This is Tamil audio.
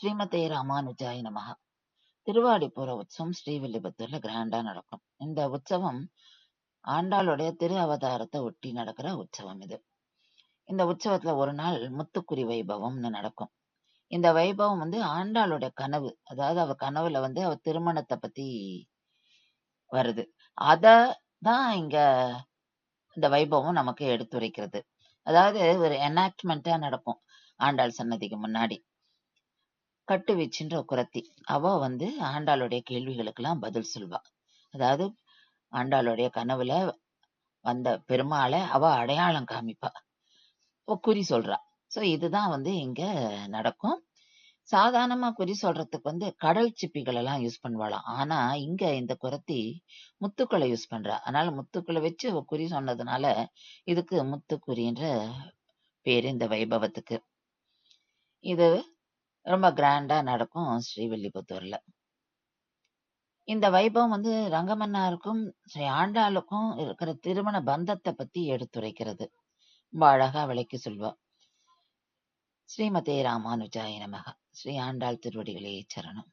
ஸ்ரீமதே ராமானுஜாய நமஹ. திருவாடிப்புற உற்சவம் ஸ்ரீவில்லிபுத்தூர்ல கிராண்டா நடக்கும். இந்த உற்சவம் ஆண்டாளுடைய திரு அவதாரத்தை ஒட்டி நடக்கிற உற்சவம் இது. இந்த உற்சவத்துல ஒரு நாள் முத்துக்குரி வைபவம்னு நடக்கும். இந்த வைபவம் ஆண்டாளுடைய கனவு, அதாவது அவ கனவுல அவ திருமணத்தை பத்தி வருது. அத தான் இங்க இந்த வைபவம் நமக்கு எடுத்துரைக்கிறது. அதாவது ஒரு எனாக்ட்மெண்டா நடக்கும். ஆண்டாள் சன்னதிக்கு முன்னாடி கட்டுவீச்சுன்ற குறத்தி அவ ஆண்டாளுடைய கேள்விகளுக்கெல்லாம் பதில் சொல்வா. அதாவது ஆண்டாளுடைய கனவுல வந்த பெருமாளை அவ அடையாளம் காமிப்பா, குறி சொல்றா. சோ இதுதான் இங்க நடக்கும். சாதாரணமா குறி சொல்றதுக்கு கடல் சிப்பிகள் எல்லாம் யூஸ் பண்ணுவாளாம். ஆனா இங்க இந்த குறத்தி முத்துக்களை யூஸ் பண்றா. அதனால முத்துக்களை வச்சு அவ குறி சொன்னதுனால இதுக்கு முத்துக்குறின்ற பேரு இந்த வைபவத்துக்கு. இது ரொம்ப கிராண்டா நடக்கும் ஸ்ரீவில்லிபுத்தூர்ல. இந்த வைபவம் ரங்கமன்னாருக்கும் ஸ்ரீ ஆண்டாளுக்கும் இருக்கிற திருமண பந்தத்தை பத்தி எடுத்துரைக்கிறது. ரொம்ப அழகா விளக்கி சொல்வா. ஸ்ரீமதே ராமானுஜாய நமஹ. ஸ்ரீ ஆண்டாள் திருவடிகளே சரணம்.